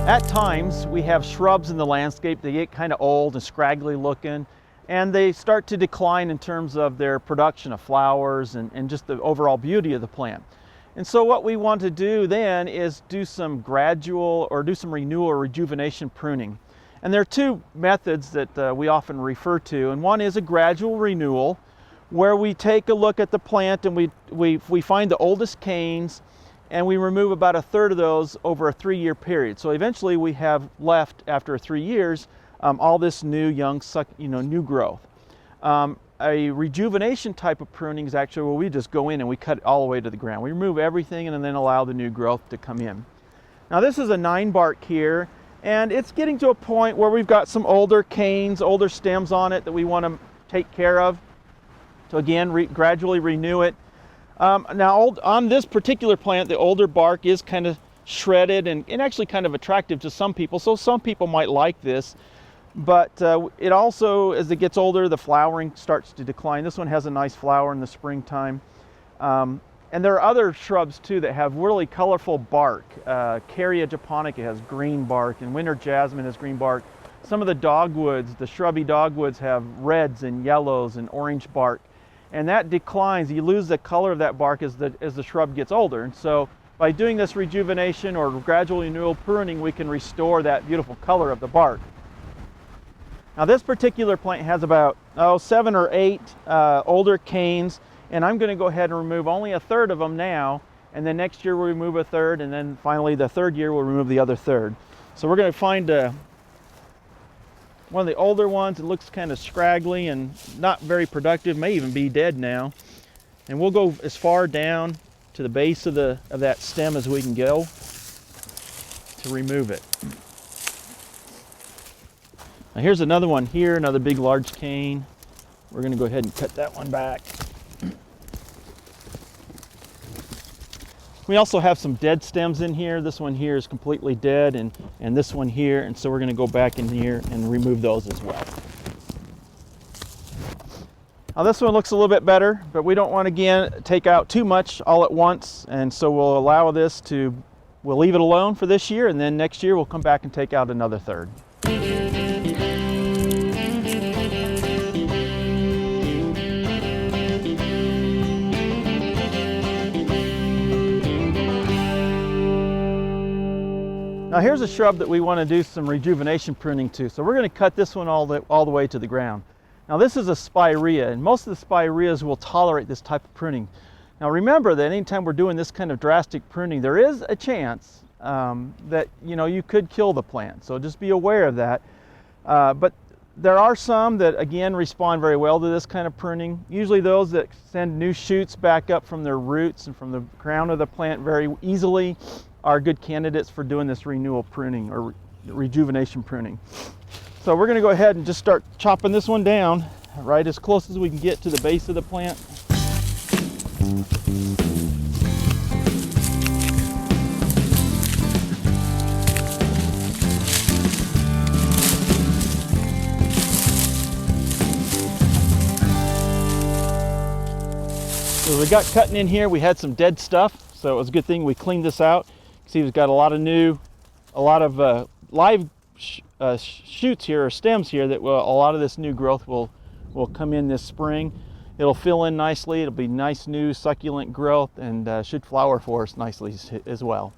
At times, we have shrubs in the landscape. They get kind of old and scraggly looking, and they start to decline in terms of their production of flowers and just the overall beauty of the plant. And so what we want to do then is do some gradual or do some renewal or rejuvenation pruning. And there are two methods that we often refer to, and one is a gradual renewal, where we take a look at the plant and we find the oldest canes, and we remove about a third of those over a 3-year period. So eventually we have left, after 3 years, all this new young, new growth. A rejuvenation type of pruning is actually where we just go in and we cut it all the way to the ground. We remove everything and then allow the new growth to come in. Now this is a 9 bark here, and it's getting to a point where we've got some older canes, older stems on it that we want to take care of. So again, gradually renew it. Now on this particular plant, the older bark is kind of shredded and actually kind of attractive to some people, so some people might like this. But it also, as it gets older, the flowering starts to decline. This one has a nice flower in the springtime. And there are other shrubs too that have really colorful bark. Caria japonica has green bark, and winter jasmine has green bark. Some of the dogwoods, the shrubby dogwoods, have reds and yellows and orange bark. And that declines. You lose the color of that bark as the shrub gets older. And so by doing this rejuvenation or gradual renewal pruning, we can restore that beautiful color of the bark. Now this particular plant has about 7 or 8 older canes, and I'm going to go ahead and remove only a third of them now, and then next year we'll remove a third, and then finally the third year we'll remove the other third. So we're going to find one of the older ones. It looks kind of scraggly and not very productive, may even be dead now. And we'll go as far down to the base of that stem as we can go to remove it. Now here's another one here, another big large cane. We're going to go ahead and cut that one back. We also have some dead stems in here. This one here is completely dead, and this one here, and so we're going to go back in here and remove those as well. Now this one looks a little bit better, but we don't want to, again, take out too much all at once, and so we'll allow this to, we'll leave it alone for this year, and then next year we'll come back and take out another third. Now here's a shrub that we want to do some rejuvenation pruning to. So we're going to cut this one all the way to the ground. Now this is a Spiraea, and most of the Spireas will tolerate this type of pruning. Now remember that anytime we're doing this kind of drastic pruning, there is a chance that you could kill the plant. So just be aware of that. But there are some that again respond very well to this kind of pruning. Usually those that send new shoots back up from their roots and from the crown of the plant very easily are good candidates for doing this renewal pruning or rejuvenation pruning. So we're going to go ahead and just start chopping this one down right as close as we can get to the base of the plant. So we got cutting in here, we had some dead stuff, so it was a good thing we cleaned this out. See, we've got a lot of live shoots here, or stems here, that a lot of this new growth will come in this spring. It'll fill in nicely. It'll be nice new succulent growth, and should flower for us nicely as well.